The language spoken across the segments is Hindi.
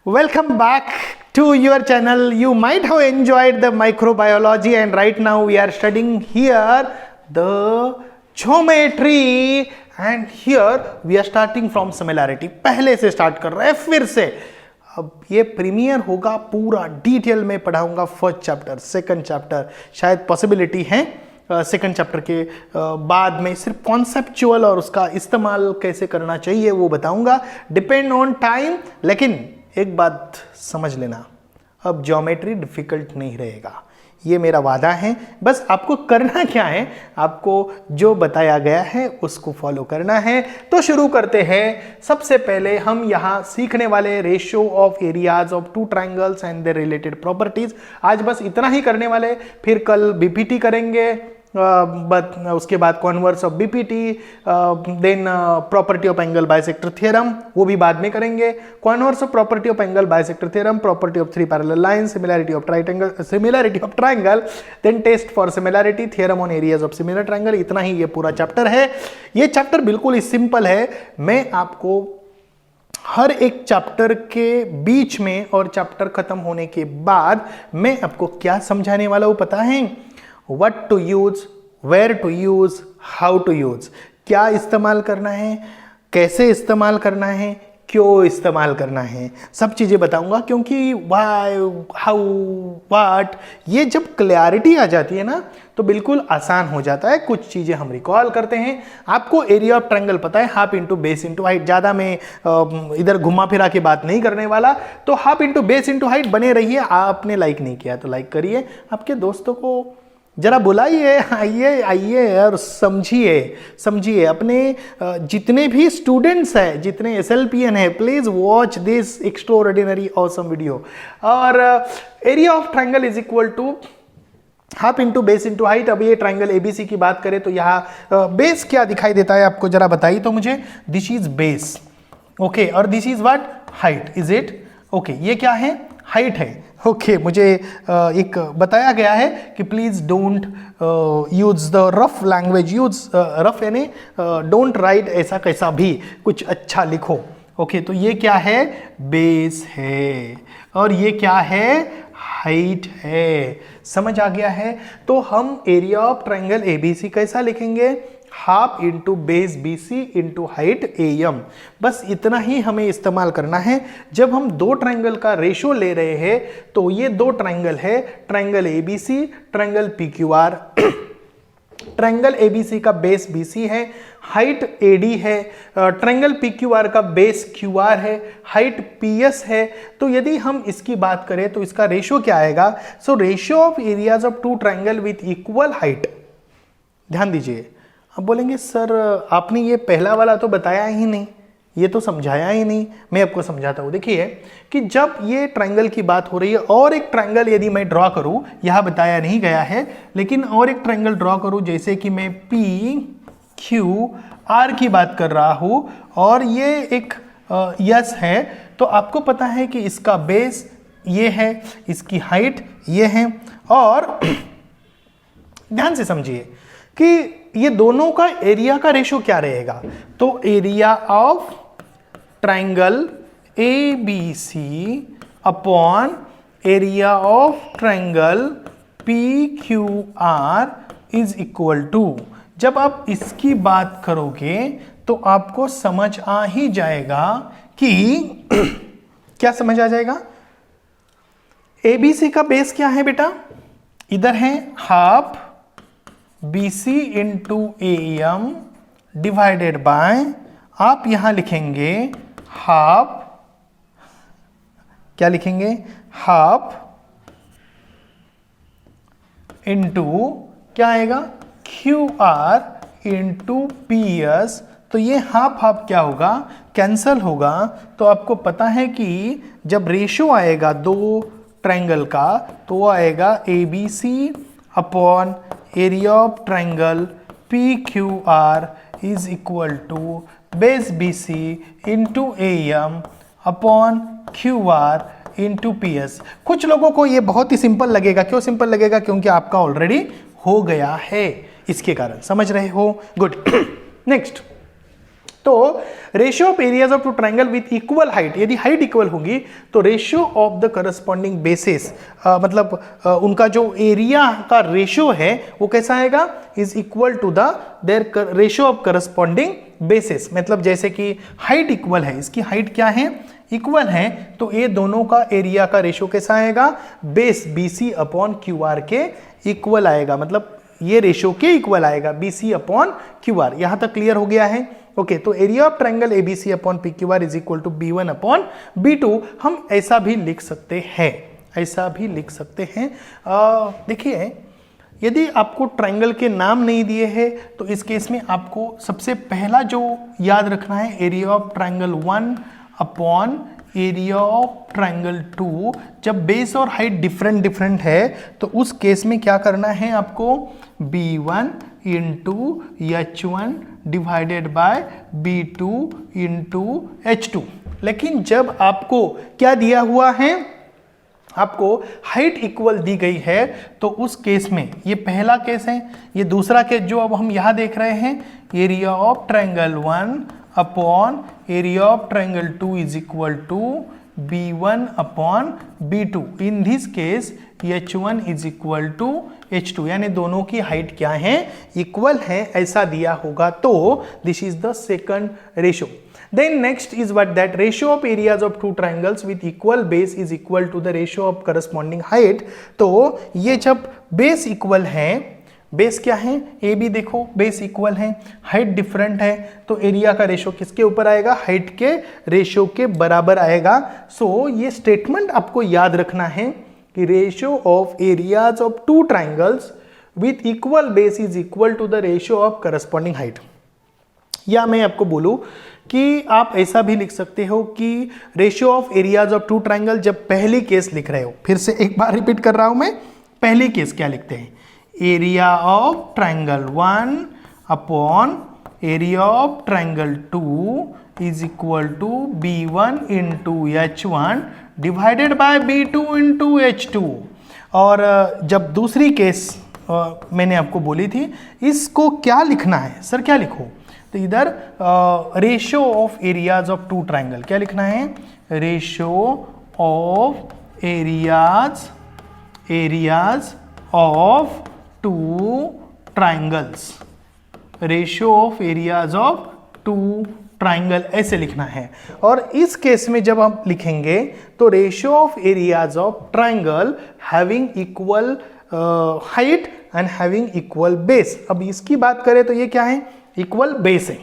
Welcome back to your channel. You might have enjoyed the microbiology, and right now we are studying here the geometry, and here we are starting from similarity. पहले से स्टार्ट कर रहे हैं फिर से. अब ये प्रीमियर होगा, पूरा डिटेल में पढ़ाऊंगा. फर्स्ट चैप्टर, सेकंड चैप्टर, शायद पॉसिबिलिटी है सेकंड चैप्टर के बाद में सिर्फ कॉन्सेप्चुअल और उसका इस्तेमाल कैसे करना चाहिए वो बताऊंगा, डिपेंड ऑन टाइम. लेकिन एक बात समझ लेना, अब ज्योमेट्री डिफिकल्ट नहीं रहेगा, ये मेरा वादा है. बस आपको करना क्या है, आपको जो बताया गया है उसको फॉलो करना है. तो शुरू करते हैं. सबसे पहले हम यहाँ सीखने वाले ratio of areas of two triangles and their related properties. आज बस इतना ही करने वाले, फिर कल बीपीटी करेंगे, उसके बाद converse of BPT, then property of angle bisector theorem, वो भी बाद में करेंगे. Converse of property of angle bisector theorem, property of three parallel line, similarity of triangle, then test for similarity, theorem on areas of similar triangle. इतना ही ये पूरा चैप्टर है. ये चैप्टर बिल्कुल ही सिंपल है. मैं आपको हर एक चैप्टर के बीच में और चैप्टर खत्म होने के बाद मैं आपको क्या समझाने वाला हूं पता है? What to use, where to use, how to use, क्या इस्तेमाल करना है, कैसे इस्तेमाल करना है, क्यों इस्तेमाल करना है, सब चीज़ें बताऊंगा. क्योंकि why, how, what, ये जब क्लैरिटी आ जाती है ना तो बिल्कुल आसान हो जाता है. कुछ चीज़ें हम रिकॉल करते हैं. आपको एरिया ऑफ ट्रायंगल पता है, half into base into height. ज़्यादा मैं इधर घुमा फिरा के बात नहीं करने वाला. तो half into base into height बने रहिए. आपने लाइक नहीं किया तो लाइक करिए, आपके दोस्तों को जरा बुलाइए, आइए आइए और समझिए. अपने जितने भी स्टूडेंट्स हैं, जितने SLPN है, please watch this extraordinary awesome video. और area of triangle is equal to half into base into height. अब ये ट्रायंगल ABC की बात करें तो यहाँ बेस क्या दिखाई देता है आपको जरा बताइए तो मुझे. दिस इज बेस, ओके, और this is what, height. Is it okay? ये क्या है? हाइट है. ओके, मुझे एक बताया गया है कि please don't use the rough language. Use rough यानी डोंट राइट ऐसा कैसा भी, कुछ अच्छा लिखो. ओके, तो ये क्या है? बेस है. और ये क्या है? हाइट है. समझ आ गया है? तो हम एरिया ऑफ ट्रायंगल ABC कैसा लिखेंगे? Half into base BC into height AM. बस इतना ही हमें इस्तेमाल करना है. जब हम दो ट्रायंगल का रेशियो ले रहे हैं तो ये दो ट्रायंगल है, triangle ABC, triangle PQR. Triangle ABC का बेस BC है, हाइट AD है. ट्रायंगल PQR का बेस QR है, हाइट PS है. तो यदि हम इसकी बात करें तो इसका रेशियो क्या आएगा? So ratio of areas of two triangle with equal height. ध्यान दीजिए. अब बोलेंगे सर आपने ये पहला वाला तो बताया ही नहीं, ये तो समझाया ही नहीं. मैं आपको समझाता हूँ. देखिए कि जब ये ट्रायंगल की बात हो रही है और एक ट्रायंगल यदि मैं ड्रॉ करूँ, यहाँ बताया नहीं गया है, लेकिन और एक ट्रायंगल ड्रॉ करूँ, जैसे कि मैं PQR की बात कर रहा हूँ और ये एक यस है, तो आपको पता है कि इसका बेस ये है, इसकी हाइट ये है. और ध्यान से समझिए कि ये दोनों का एरिया का रेशियो क्या रहेगा. तो area of triangle ABC upon area of triangle PQR is equal to. जब आप इसकी बात करोगे तो आपको समझ आ ही जाएगा कि क्या समझ आ जाएगा? ABC का बेस क्या है बेटा? इधर है half BC into AM divided by, आप यहां लिखेंगे हाफ, क्या लिखेंगे? हाफ इंटू क्या आएगा? QR into PS. तो ये हाफ हाफ क्या होगा? कैंसल होगा. तो आपको पता है कि जब रेशियो आएगा दो ट्रायंगल का तो वो आएगा ABC upon area of triangle PQR is equal to base BC into AM upon QR into PS. कुछ लोगों को ये बहुत ही सिंपल लगेगा. क्यों सिंपल लगेगा? क्योंकि आपका ऑलरेडी हो गया है, इसके कारण. समझ रहे हो? गुड. नेक्स्ट, तो ratio of areas of two triangle with equal height, यदि हाइट इक्वल होगी तो ratio of the corresponding basis, मतलब उनका जो एरिया का रेशियो है वो कैसा आएगा, is equal to the their ratio of corresponding basis. मतलब जैसे कि हाइट इक्वल है, इसकी हाइट क्या है, इक्वल है, तो ये दोनों का एरिया का रेशियो कैसा आएगा, बेस BC अपॉन QR के इक्वल आएगा। मतलब ये रेशियो के इक्वल आएगा, BC अपॉन QR। यहां तक क्लियर हो गया है? ओके, तो area of triangle ABC upon PQR is equal to B1 upon B2। हम ऐसा भी लिख सकते हैं, ऐसा भी लिख सकते हैं। देखिए, यदि आपको ट्रायंगल के नाम नहीं दिए हैं तो इस केस में आपको सबसे पहला जो याद रखना है, area of triangle 1 upon area of triangle 2। जब बेस और हाइट डिफरेंट है तो उस केस में क्या करना है आपको, B1 into H1 divided by B2 into H2। लेकिन जब आपको क्या दिया हुआ है, आपको हाइट इक्वल दी गई है, तो उस केस में ये पहला केस है, ये दूसरा केस जो अब हम यहां देख रहे हैं, area of triangle 1 upon area of triangle 2 is equal to B1 upon B2। In this case H1 is equal to H2, यानी दोनों की हाइट क्या है, इक्वल है, ऐसा दिया होगा तो this is the second ratio. Then next is what, that ratio of areas of two triangles with equal base is equal to the ratio of corresponding height। तो ये जब बेस इक्वल है, बेस क्या है, ए बी देखो बेस इक्वल है, हाइट डिफरेंट है, तो एरिया का रेशियो किसके ऊपर आएगा, हाइट के रेशियो के बराबर आएगा। सो ये स्टेटमेंट आपको याद रखना है कि ratio of areas of two triangles with equal base is equal to the ratio of corresponding height. या मैं आपको बोलूं कि आप ऐसा भी लिख सकते हो कि ratio of areas of two triangle, जब पहली केस लिख रहे हो, फिर से एक बार रिपीट कर रहा हूं मैं, पहली केस क्या लिखते हैं, area of triangle 1 upon area of triangle 2 is equal to B1 into H1 divided by B2 into H2। और जब दूसरी केस मैंने आपको बोली थी, इसको क्या लिखना है सर, क्या लिखो, तो इधर ratio of areas of two triangle क्या लिखना है, ratio of areas of two triangles, ratio of areas of two triangle, ऐसे लिखना है। और इस केस में जब हम लिखेंगे तो ratio of areas of triangle having equal height and having equal base. अब इसकी बात करें तो ये क्या है, इक्वल बेस है।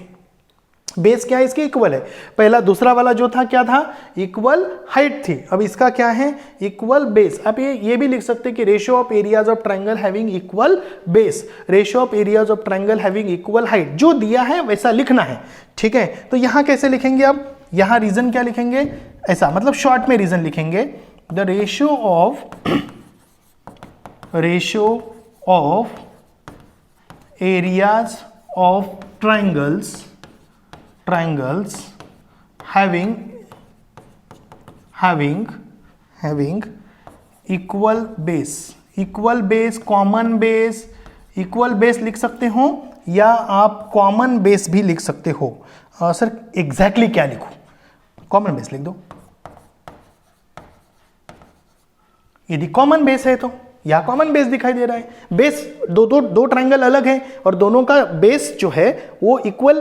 बेस क्या है, इसके इक्वल है। पहला दूसरा वाला जो था क्या था, इक्वल हाइट थी। अब इसका क्या है, इक्वल बेस। अब ये भी लिख सकते हैं कि ratio of areas of triangle having equal base, ratio of areas of triangle having equal height. जो दिया है वैसा लिखना है, ठीक है। तो यहां कैसे लिखेंगे, अब यहां रीजन क्या लिखेंगे, ऐसा मतलब शॉर्ट में रीजन लिखेंगे, the ratio of areas of triangles having equal base, common base, equal base लिख सकते हो या आप common base भी लिख सकते हो। सर एग्जैक्टली क्या लिखूं, common base लिख दो, यदि common base है तो या कॉमन बेस दिखाई दे रहा है। बेस दो ट्राइंगल अलग है और दोनों का बेस जो है वो इक्वल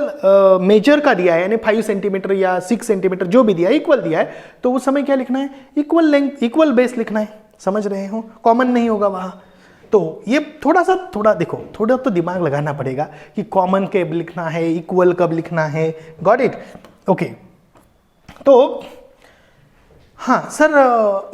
मेजर का दिया है, यानी 5 सेंटीमीटर या 6 सेंटीमीटर जो भी दिया है, इक्वल दिया है, तो उस समय क्या लिखना है, इक्वल लेंथ, इक्वल बेस लिखना है। समझ रहे हो, कॉमन नहीं होगा वहां। तो ये थोड़ा देखो, थोड़ा तो दिमाग लगाना पड़ेगा कि कॉमन कब लिखना है, इक्वल कब लिखना है। Got it, okay. तो हाँ सर,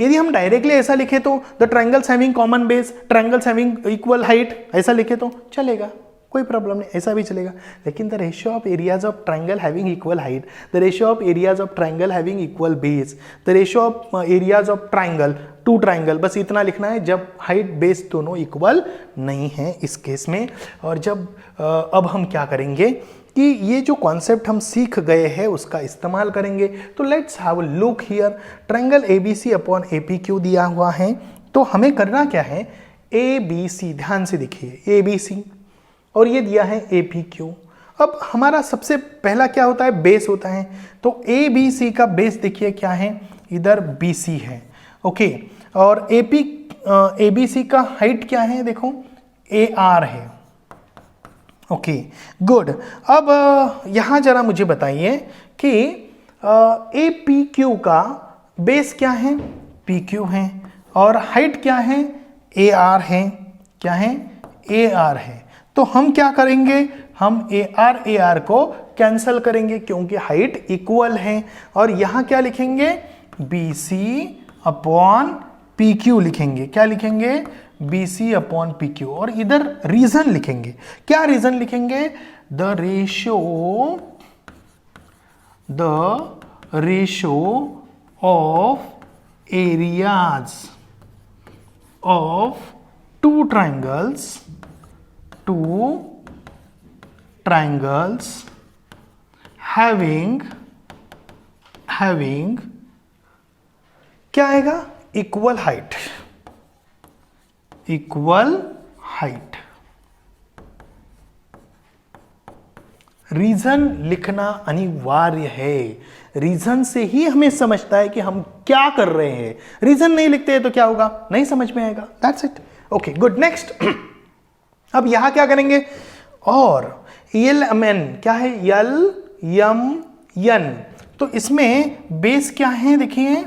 यदि हम डायरेक्टली ऐसा लिखे तो the triangles having common base, triangles having equal height, ऐसा लिखे तो चलेगा, कोई प्रॉब्लम नहीं, ऐसा भी चलेगा। लेकिन the ratio of areas of triangle having equal height, the ratio of areas of triangle having equal base, the ratio of areas of triangle two triangle, बस इतना लिखना है जब हाइट बेस दोनों इक्वल नहीं है इस केस में। और जब अब हम क्या करेंगे कि ये जो कॉन्सेप्ट हम सीख गए हैं उसका इस्तेमाल करेंगे। तो let's have a look here, triangle ABC upon APQ दिया हुआ है, तो हमें करना क्या है, ABC, ध्यान से देखिए ABC, और ये दिया है APQ। अब हमारा सबसे पहला क्या होता है, बेस होता है। तो ए बी सी का बेस देखिए क्या है, इधर बी सी है, ओके। और ए बी सी का हाइट क्या है, देखो ए आर है, ओके गुड। अब यहां जरा मुझे बताइए कि ए पी क्यू का बेस क्या है, पी क्यू है, और हाइट क्या है, ए आर है, क्या है, ए आर है। तो हम क्या करेंगे, हम ए आर को कैंसल करेंगे क्योंकि हाइट इक्वल है। और यहां क्या लिखेंगे, B C upon P Q लिखेंगे, क्या लिखेंगे, B C upon P Q. और इधर रीजन लिखेंगे, क्या रीजन लिखेंगे, the ratio of areas of two triangles having क्या आएगा, इक्वल हाइट, रीजन लिखना अनिवार्य है। रीजन से ही हमें समझता है कि हम क्या कर रहे हैं। रीजन नहीं लिखते हैं तो क्या होगा, नहीं समझ में आएगा। That's it, okay good. Next अब यहां क्या करेंगे, और एल एम एन क्या है, यल यम यन। तो इसमें बेस क्या है, देखिए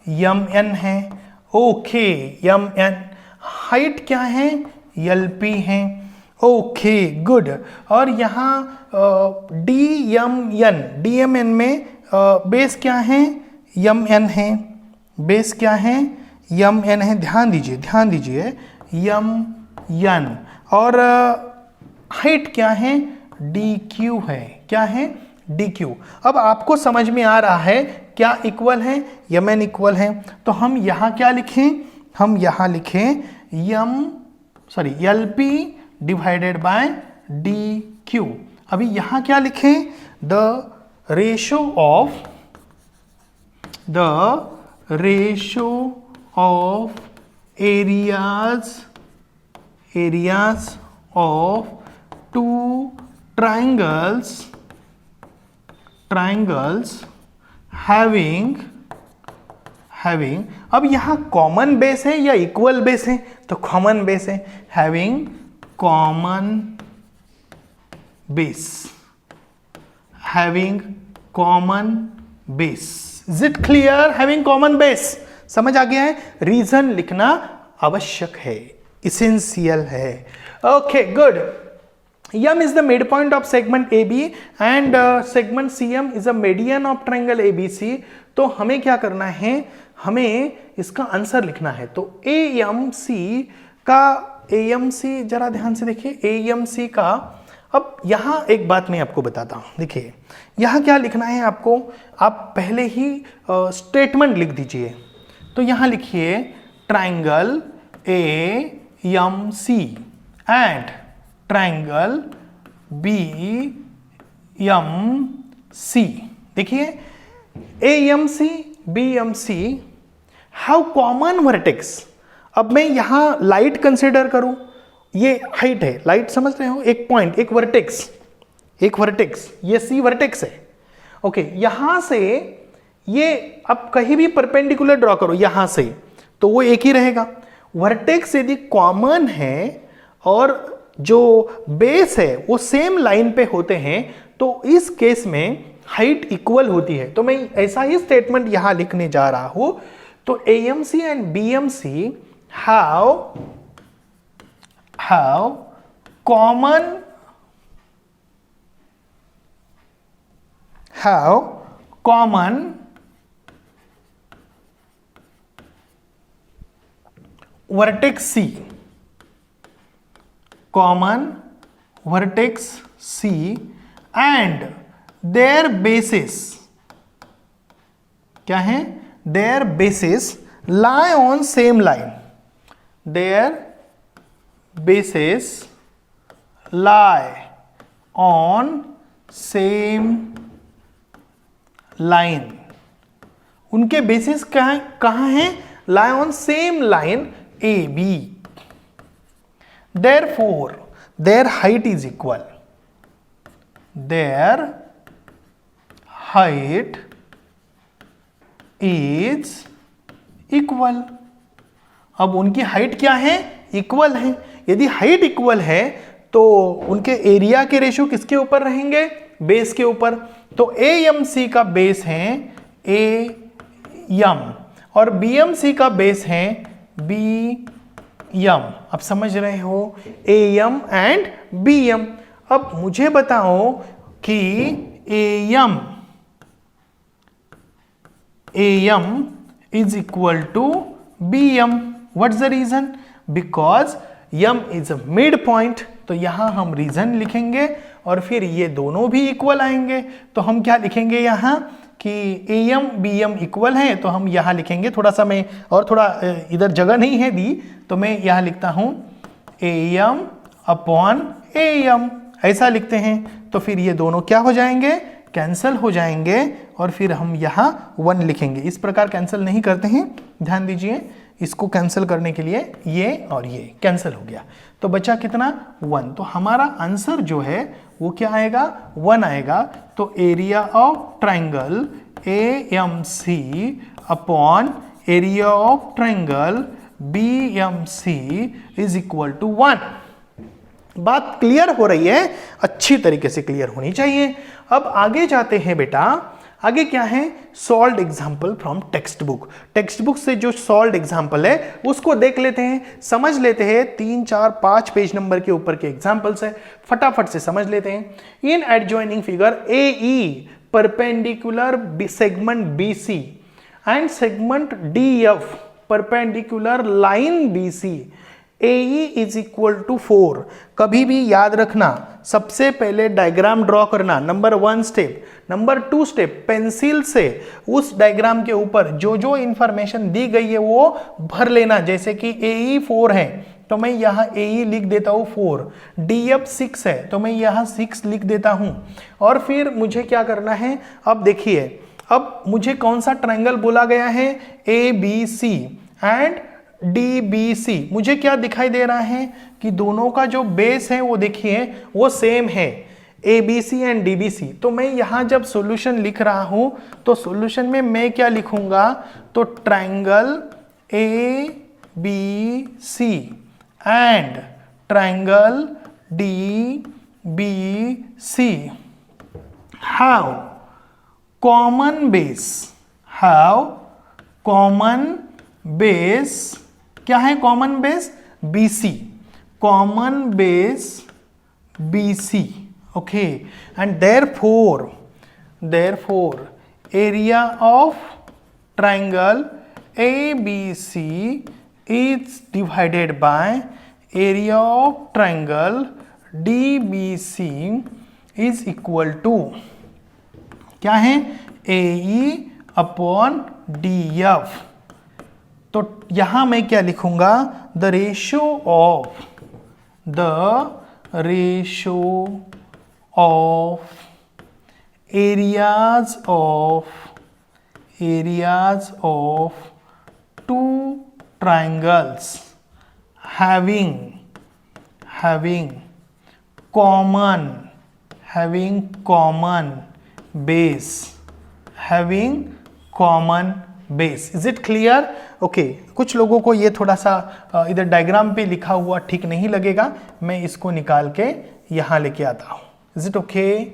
यम एन है, ओके यम एन। हाइट क्या है, यल पी है, ओके गुड। और यहाँ डी एम एन में बेस क्या है, यम एन है, बेस क्या है, यम एन है। ध्यान दीजिए यम एन। और हाइट क्या है, डी क्यू है, क्या है, डी क्यू। अब आपको समझ में आ रहा है क्या इक्वल है, यम एन इक्वल है। तो हम यहाँ क्या लिखें, हम यहाँ लिखें L P divided by D Q. अभी यहाँ क्या लिखें, the ratio of areas of two triangles having अब यहां कॉमन बेस है या इक्वल बेस है, तो कॉमन बेस है, having common base. Is it clear, having common base समझ आ गया है। रीजन लिखना आवश्यक है, इसेंशियल है, okay good. M is the midpoint of segment AB and segment CM is a median of triangle ABC। तो हमें क्या करना है, हमें इसका आंसर लिखना है। तो AMC जरा ध्यान से देखिए, AMC का। अब यहां एक बात मैं आपको बताता हूं, देखिए यहां क्या लिखना है आपको, आप पहले ही स्टेटमेंट लिख दीजिए। तो यहां लिखिए triangle AMC and triangle BMC। देखिए AMC BMC have common vertex. अब मैं यहां लाइट कंसिडर करूं, ये हाइट है, लाइट समझ रहे हो, एक पॉइंट, एक वर्टेक्स, ये C वर्टेक्स है, ओके। यहां से ये अब कहीं भी परपेंडिकुलर ड्रॉ करो यहां से, तो वो एक ही रहेगा। वर्टेक्स यदि कॉमन है और जो बेस है वो सेम लाइन पे होते हैं, तो इस केस में हाइट इक्वल होती है। तो मैं ऐसा ही स्टेटमेंट यहां लिखने जा रहा हूं। तो AMC and BMC have common vertex C and their bases क्या है, their bases lie on same line, their bases lie on same line। उनके बेसिस कहां हैं, lie on same line AB। Therefore their height is equal। There height is equal. अब उनकी हाइट क्या है? इक्वल है। यदि हाइट इक्वल है तो उनके एरिया के रेशियो किसके ऊपर रहेंगे? बेस के ऊपर। तो AMC का बेस है AM और BMC का बेस है BM। अब समझ रहे हो, AM एंड BM। अब मुझे बताओ कि AM is equal to BM. What's the reason? Because M is a midpoint। तो यहां हम रीजन लिखेंगे और फिर ये दोनों भी इक्वल आएंगे। तो हम क्या लिखेंगे यहाँ कि AM BM इक्वल है, तो हम यहाँ लिखेंगे, थोड़ा सा मैं और थोड़ा इधर जगह नहीं है दी, तो मैं यहाँ लिखता हूँ AM अपॉन AM, ऐसा लिखते हैं। तो फिर ये दोनों क्या हो जाएंगे? कैंसल हो जाएंगे और फिर हम यहाँ 1 लिखेंगे। इस प्रकार कैंसिल नहीं करते हैं, ध्यान दीजिए। इसको कैंसिल करने के लिए ये और ये कैंसिल हो गया, तो बचा कितना? 1। तो हमारा आंसर जो है वो क्या आएगा? 1 आएगा। तो area of triangle AMC upon area of triangle BMC is equal to 1। बात क्लियर हो रही है? अच्छी तरीके से क्लियर होनी चाहिए। अब आगे जाते हैं बेटा। आगे क्या है? Solved example from text book. Text book से जो सॉल्व्ड एग्जाम्पल है उसको देख लेते हैं, समझ लेते हैं। 3, 4, 5 पेज नंबर के ऊपर के एग्जाम्पल्स है, फटाफट से समझ लेते हैं। In adjoining figure AE perpendicular segment BC and segment DF perpendicular line BC AE is equal to 4। कभी भी याद रखना, सबसे पहले डायग्राम ड्रॉ करना, number 1 step. Number 2 step, pencil से उस डायग्राम के ऊपर जो जो इंफॉर्मेशन दी गई है वो भर लेना। जैसे कि AE 4 है तो मैं यहाँ AE लिख देता हूँ 4, DF 6 है तो मैं यहाँ 6 लिख देता हूँ। और फिर मुझे क्या करना है? अब देखिए, अब मुझे कौन सा ट्रायंगल बोला गया है? ABC and DBC। मुझे क्या दिखाई दे रहा है कि दोनों का जो बेस है वो देखिए वो सेम है, ABC एंड DBC। तो मैं यहाँ जब सॉल्यूशन लिख रहा हूँ तो सॉल्यूशन में मैं क्या लिखूंगा? तो triangle ABC and triangle DBC have common base. क्या है common base? BC, common base BC, okay. And therefore area of triangle ABC is divided by area of triangle DBC is equal to क्या है? AE upon DF। तो यहां मैं क्या लिखूंगा? The ratio of areas of two triangles having common base। Is it clear? Okay कुछ लोगों को ये थोड़ा सा इधर डायग्राम पे लिखा हुआ ठीक नहीं लगेगा, मैं इसको निकाल के यहां लेके आता हूं। Is it okay?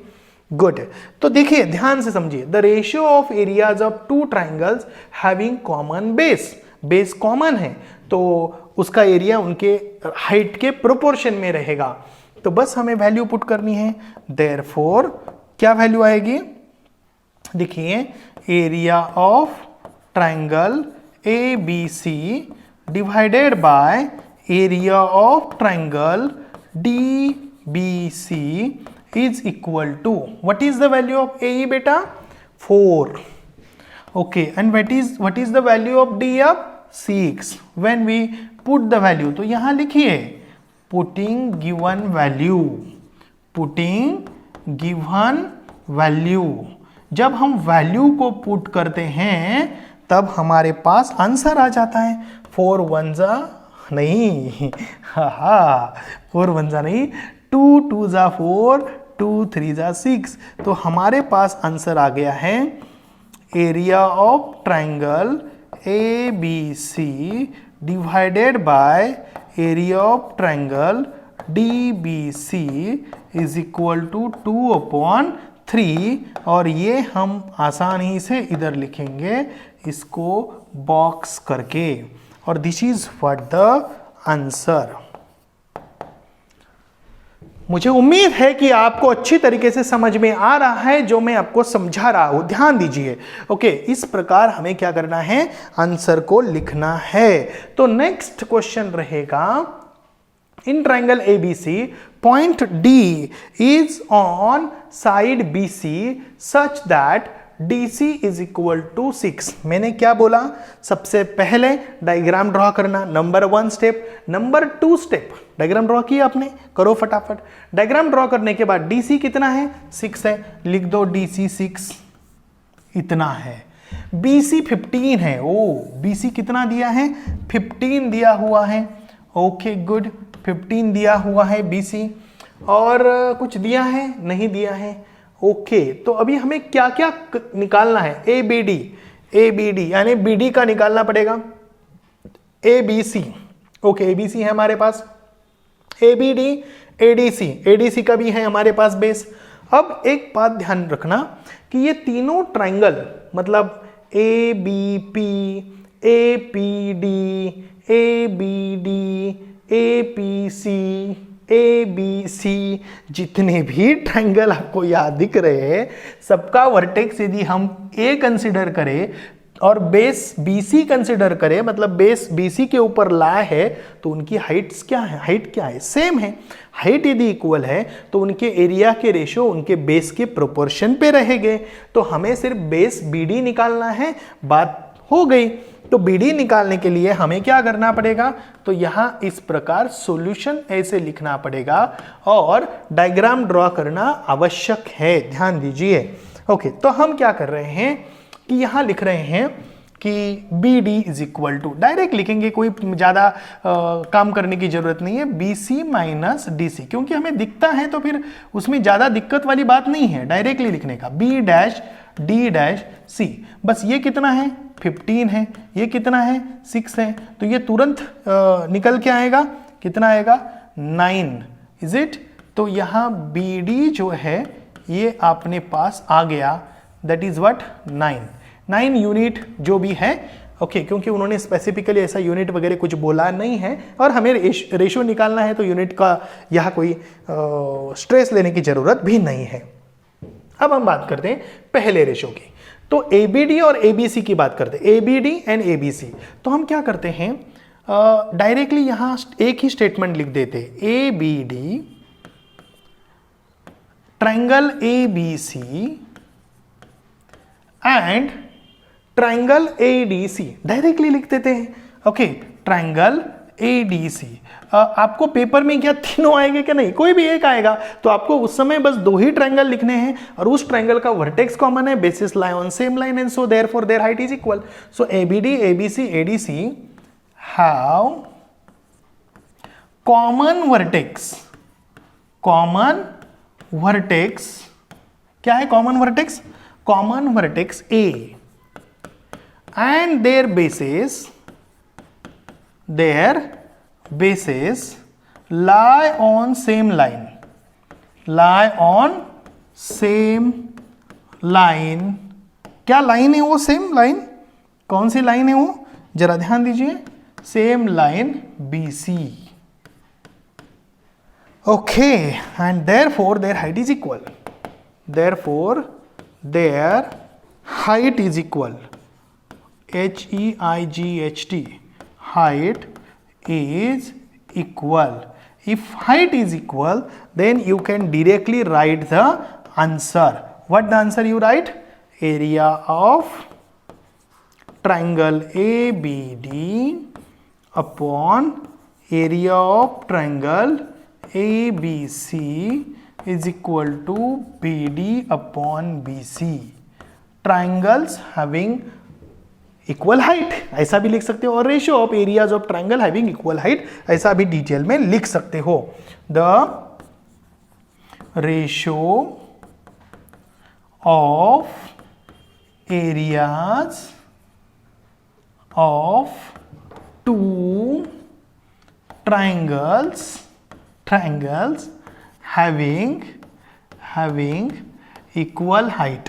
गुड। तो देखिए ध्यान से समझिए, the ratio of areas of two triangles having common base common है तो उसका एरिया उनके हाइट के प्रोपोर्शन में रहेगा। तो बस हमें वैल्यू पुट करनी है। देयरफॉर क्या वैल्यू आएगी? देखिए area of triangle ABC divided by area of triangle DBC is equal to, what is the value of AE beta? 4. Okay, and what is the value of DF? 6. When we put the value, तो यहां लिखिए putting given value। जब हम वैल्यू को पुट करते हैं तब हमारे पास आंसर आ जाता है। 4 1 नहीं, 4 1 नहीं, 2 2 4, 2 3 जा 6। तो हमारे पास आंसर आ गया है area of triangle ABC divided by area of triangle DBC is equal to 2/3। और ये हम आसानी से इधर लिखेंगे इसको बॉक्स करके, और this is what the answer. मुझे उम्मीद है कि आपको अच्छी तरीके से समझ में आ रहा है जो मैं आपको समझा रहा हूं। ध्यान दीजिए। ओके, इस प्रकार हमें क्या करना है, आंसर को लिखना है। तो नेक्स्ट क्वेश्चन रहेगा, in triangle ABC point D is on side BC such that DC is equal to 6। मैंने क्या बोला, सबसे पहले डायग्राम ड्रॉ करना, number 1 step. Number 2 step, diagram draw किया आपने, करो फटाफट। डायग्राम ड्रॉ करने के बाद DC कितना है, 6 है, लिख दो DC 6 इतना है। BC 15 है, ओ BC कितना दिया है, 15 दिया हुआ है। ओके गुड, 15 दिया हुआ है BC। और कुछ दिया है, नहीं दिया है। ओके, तो अभी हमें क्या क्या निकालना है, ABD यानी BD का निकालना पड़ेगा, ABC। ओके, ABC है हमारे पास, ABD ADC का भी है हमारे पास बेस। अब एक बात ध्यान रखना कि ये तीनों ट्राइंगल मतलब ABP APD ABD APC ABC जितने भी ट्राइंगल आपको यहाँ दिख रहे हैं, सबका वर्टेक्स यदि हम A कंसिडर करें और बेस BC कंसिडर करें, मतलब बेस BC के ऊपर लाया है, तो उनकी हाइट्स क्या है, हाइट क्या है, सेम है। हाइट यदि इक्वल है तो उनके एरिया के रेशो उनके बेस के प्रोपोर्शन पे रहेंगे। तो हमें सिर्फ बेस BD निकालना है, बात हो गई। तो BD निकालने के लिए हमें क्या करना पड़ेगा, तो यहां इस प्रकार सॉल्यूशन ऐसे लिखना पड़ेगा और डायग्राम ड्रॉ करना आवश्यक है। ध्यान दीजिए। ओके, तो हम क्या कर रहे हैं कि यहां लिख रहे हैं कि BD is equal to, direct लिखेंगे, कोई ज़्यादा काम करने की जरूरत नहीं है, BC माइनस DC, क्योंकि हमें दिखता है तो फिर उसमें ज़्यादा दिक्कत वाली बात नहीं है डायरेक्टली लिखने का। B dash D dash C, बस ये कितना है, 15 है, ये कितना है, 6 है, तो ये तुरंत निकल के आएगा, कितना आएगा, 9 इज इट। तो यहाँ BD जो है ये अपने पास आ गया, दैट इज व्हाट, 9 यूनिट जो भी है। ओके, क्योंकि उन्होंने स्पेसिफिकली ऐसा यूनिट वगैरह कुछ बोला नहीं है, और हमें रेशो निकालना है तो यूनिट का यहाँ कोई स्ट्रेस लेने की जरूरत भी नहीं है। अब हम बात करते हैं पहले रेशो की। तो ABD और ABC की बात करते हैं, ABD एंड ABC। तो हम क्या करते हैं, डायरेक्टली यहां एक ही स्टेटमेंट लिख देते, ABD triangle ABC and triangle ADC, directly लिख देते हैं। Okay, triangle ADC। आपको पेपर में क्या तीनों आएंगे क्या, नहीं, कोई भी एक आएगा, तो आपको उस समय बस 2 ही ट्राइंगल लिखने हैं, और उस ट्राइंगल का वर्टेक्स कॉमन है, basis lie on same line, and so therefore their height is equal. So ABD ABC ADC have common vertex. Common vertex क्या है, common vertex, common vertex A and their bases lie on same line, lie on same line। क्या लाइन है वो, सेम लाइन, कौन सी लाइन है वो, जरा ध्यान दीजिए, same line BC। Okay, and therefore their height is equal, therefore their height is equal, HEIGHT, height is equal। If height is equal, then you can directly write the answer. What the answer you write? Area of triangle ABD upon area of triangle ABC is equal to BD upon BC। Triangles having equal height ऐसा भी लिख सकते हो, और ratio of areas of triangle having equal height ऐसा भी डिटेल में लिख सकते हो। The ratio of areas of two triangles having equal height,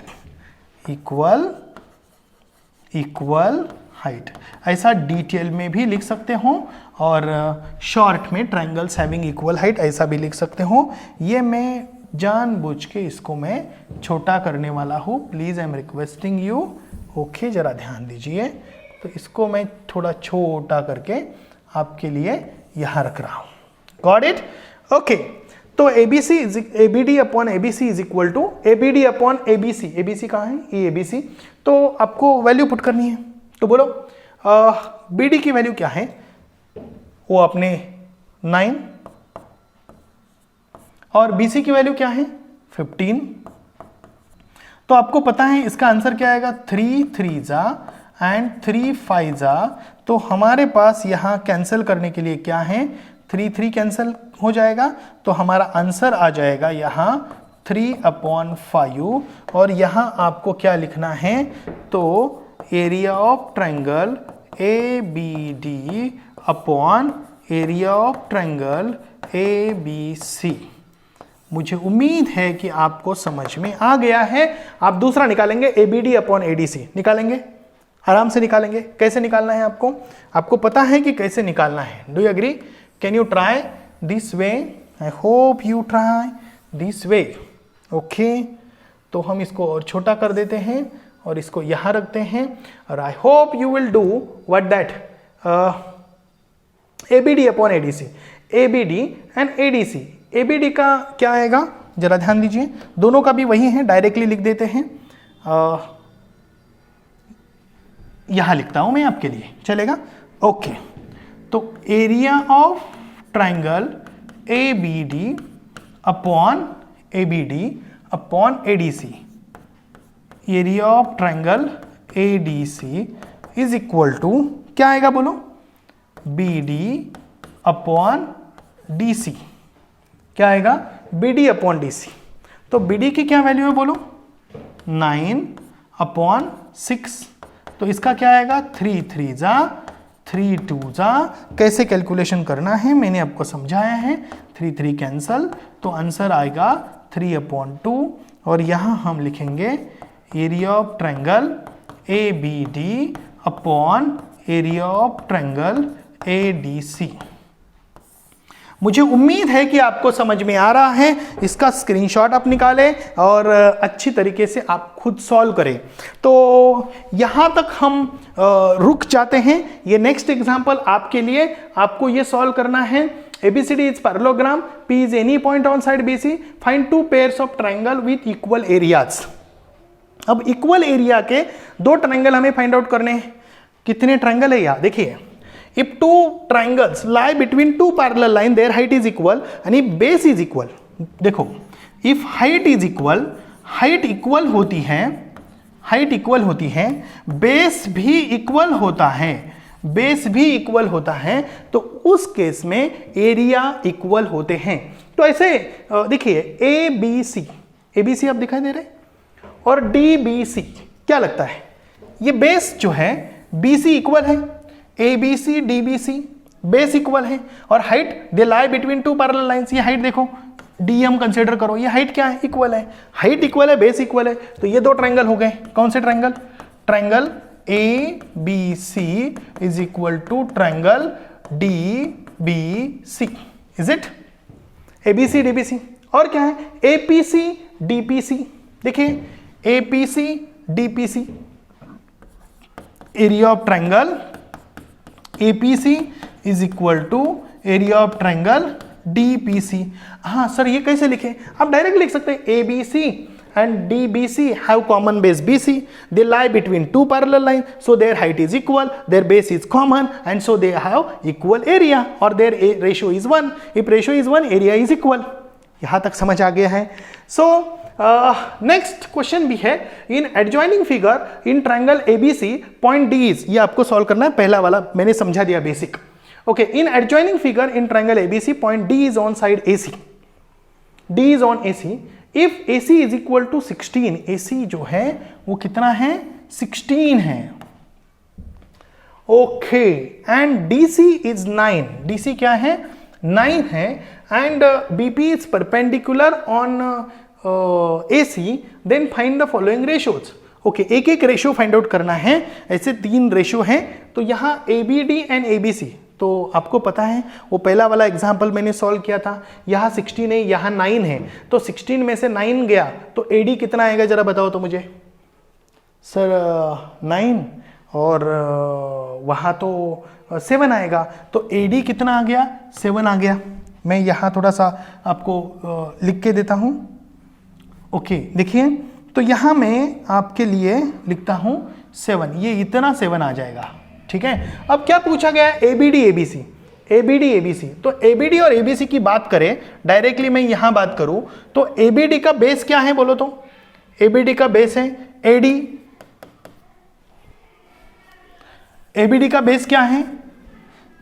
ऐसा डिटेल में भी लिख सकते हो और शॉर्ट में ट्रायंगल्स हैविंग इक्वल हाइट ऐसा भी लिख सकते हो। ये मैं जानबूझ के इसको मैं छोटा करने वाला हूँ, please I am requesting you. Okay, जरा ध्यान दीजिए। तो इसको मैं थोड़ा छोटा करके आपके लिए यहां रख रहा हूं। Got it? ओके, तो ABC is ABD upon ABC is equal to ABD upon ABC. ABC कहाँ है? ये एबीसी। तो आपको वैल्यू पुट करनी है, तो बोलो बीडी की वैल्यू क्या है? वो अपने 9 और बीसी की वैल्यू क्या है? 15। तो आपको पता है इसका आंसर क्या आएगा? 3 3 जा एंड 3 5 जा। तो हमारे पास यहां कैंसिल करने के लिए क्या है? 3 3 कैंसिल हो जाएगा, तो हमारा आंसर आ जाएगा यहां 3/5। और यहां आपको क्या लिखना है? तो area of triangle A B D upon area of triangle A B C. मुझे उम्मीद है कि आपको समझ में आ गया है। आप दूसरा निकालेंगे, A B D upon A D C निकालेंगे, आराम से निकालेंगे। कैसे निकालना है आपको पता है कि कैसे निकालना है। Do you agree? Can you try this way? I hope you try this way. Okay, तो हम इसको और छोटा कर देते हैं और इसको यहां रखते हैं और आई hope you will do what that ABD upon ADC, ABD and ADC. ABD का क्या आएगा? जरा ध्यान दीजिए, दोनों का भी वही है, डायरेक्टली लिख देते हैं। यहां लिखता हूं मैं आपके लिए, चलेगा? ओके, तो area of triangle A B D upon ADC, area of triangle ADC is equal to क्या आएगा बोलो? B D upon D C. क्या आएगा? B D upon D C. तो बी डी की क्या वैल्यू है बोलो? 9/6। तो इसका क्या आएगा? 3 3 जा 3 2 जा। कैसे कैलकुलेशन करना है मैंने आपको समझाया है। 3 3 कैंसल, तो आंसर आएगा 3/2। और यहां हम लिखेंगे area of triangle A B D upon area of triangle A D C. मुझे उम्मीद है कि आपको समझ में आ रहा है। इसका स्क्रीनशॉट आप निकालें और अच्छी तरीके से आप खुद सॉल्व करें। तो यहां तक हम रुक जाते हैं। ये नेक्स्ट एग्जांपल आपके लिए, आपको ये सॉल्व करना है। ABCD is parallelogram, P is any point on side BC, find two pairs of triangle with equal areas। अब इक्वल एरिया के दो ट्रायंगल हमें फाइंड आउट करने हैं। कितने ट्रायंगल है यार? देखिए, if two triangles lie between two parallel lines, their height is equal and if base is equal, देखो if height is equal, height equal होती है, बेस भी इक्वल होता है, बेस भी इक्वल होता है, तो उस केस में एरिया इक्वल होते हैं। तो ऐसे देखिए ए बी सी आप दिखाई दे रहे हैं और डी बी सी, क्या लगता है? ये बेस जो है बी सी इक्वल है, A B C D B C base equal है, और height they lie between two parallel lines. ये हाइट देखो, डी हम कंसिडर करो, ये हाइट क्या है? इक्वल है। हाइट इक्वल है, बेस इक्वल है, तो ये दो ट्रायंगल हो गए। कौन से triangle? Triangle A B C is equal to triangle D B C. Is it? A B C D B C. और क्या है? A P C D P C. देखिए A P C D P C, area of triangle APC is equal to area of triangle DPC। हाँ सर, ये कैसे लिखे? आप डायरेक्ट लिख सकते हैं ABC and DBC have common base BC, they lie between two parallel lines, so their height is equal, their base is common, and so they have equal area, or their ratio is 1. If ratio is 1, area is equal. यहाँ तक समझ आ गया है। So नेक्स्ट क्वेश्चन भी है, in adjoining figure in triangle ABC point D is, ये आपको सॉल्व करना है। पहला वाला मैंने समझा दिया basic. Okay, in adjoining figure in triangle ABC point D is on side AC। D is on AC. If AC is equal to 16, AC जो है वो कितना है 16 है. Okay and DC is 9. DC क्या है 9 है and BP is perpendicular on AC. Then find the following ratios. Okay एक एक रेशियो फाइंड आउट करना है. ऐसे 3 रेशियो हैं. तो यहाँ ABD एंड ABC तो आपको पता है वो पहला वाला एग्जाम्पल मैंने सॉल्व किया था. यहाँ 16 है, यहाँ 9 है, तो 16 में से 9 गया तो AD कितना आएगा जरा बताओ तो मुझे. सर 9 और वहाँ तो 7 आएगा, तो AD कितना आ गया 7 आ गया. मैं यहाँ थोड़ा सा आपको लिख के देता हूँ. ओके देखिए तो यहाँ मैं आपके लिए लिखता हूँ 7, ये इतना 7 आ जाएगा. ठीक है. अब क्या पूछा गया ABD ABC. ABD ABC तो ABD और ABC की बात करें डायरेक्टली मैं यहाँ बात करूँ तो ABD का बेस क्या है बोलो तो. ABD का बेस है AD. ABD का बेस क्या है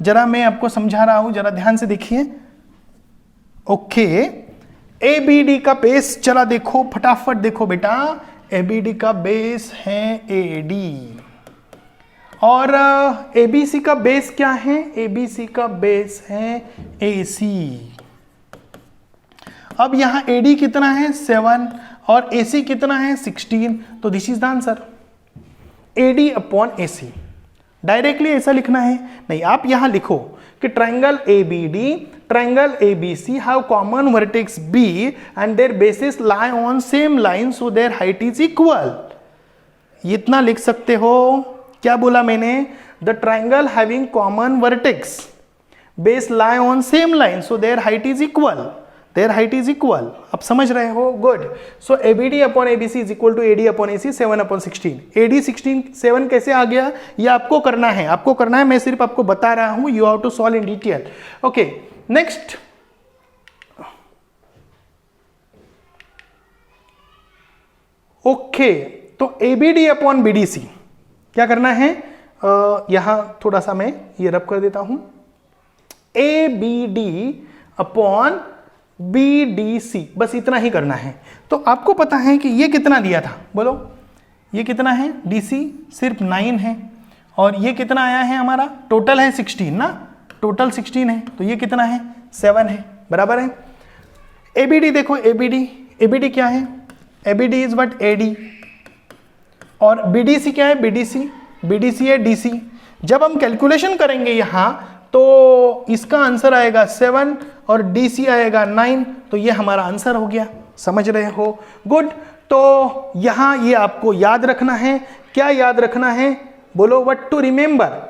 जरा मैं आपको समझा रहा हूँ, जरा ध्यान से देखिए. ओके ABD का बेस चला देखो फटाफट देखो बेटा. ABD का बेस है AD और ABC का बेस क्या है ABC का बेस है AC. अब यहां AD कितना है 7 और AC कितना है 16. तो this is the answer AD upon AC. Directly ऐसा लिखना है नहीं, आप यहां लिखो कि triangle ABD triangle ABC have common vertex B and their bases lie on same line so their height is equal. इतना लिख सकते हो. क्या बोला मैंने? The triangle having common vertex base lie on same line so their height is equal. Their height is equal. अब समझ रहे हो? Good. So ABD upon ABC is equal to AD upon AC 7 upon 16. AD 16 7 कैसे आ गया ये आपको करना है, आपको करना है. मैं सिर्फ आपको बता रहा हूं. You have to solve in detail. Okay. Next okay तो ABD अपॉन BDC क्या करना है. यहां थोड़ा सा मैं ये रब कर देता हूं. ABD अपॉन BDC बस इतना ही करना है. तो आपको पता है कि ये कितना दिया था बोलो. ये कितना है DC सिर्फ 9 है और ये कितना आया है हमारा टोटल है 16 ना. टोटल 16 है तो ये कितना है 7 है. बराबर है. ABD देखो ABD क्या है ABD इज व्हाट AD और BDC क्या है BDC है DC. जब हम कैलकुलेशन करेंगे यहां तो इसका आंसर आएगा 7 और DC आएगा 9. तो ये हमारा आंसर हो गया. समझ रहे हो? गुड. तो यहां ये आपको याद रखना है. क्या याद रखना है बोलो. What to remember.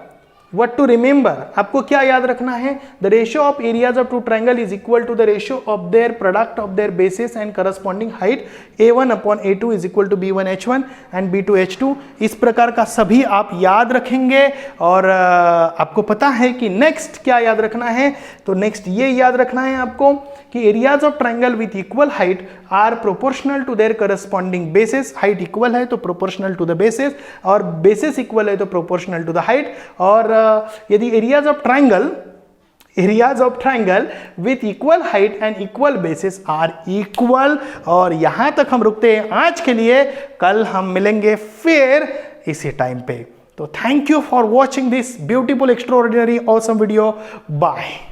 What to remember? आपको क्या याद रखना है? The ratio of areas of two triangle is equal to the ratio of their product of their bases and corresponding height. A1 upon A2 is equal to B1 H1 and B2 H2. इस प्रकार का सभी आप याद रखेंगे और आपको पता है कि नेक्स्ट क्या याद रखना है. तो नेक्स्ट ये याद रखना है आपको कि areas of triangle with equal height are proportional to their corresponding basis. Height equal है तो प्रोपोर्शनल टू द बेसिस और बेसिस इक्वल है तो प्रोपोर्शनल टू द हाइट. और यदि areas of triangle with equal height and equal basis are equal. और यहां तक हम रुकते हैं आज के लिए. कल हम मिलेंगे फिर इसी टाइम पे. तो thank you for watching this beautiful extraordinary awesome video. Bye.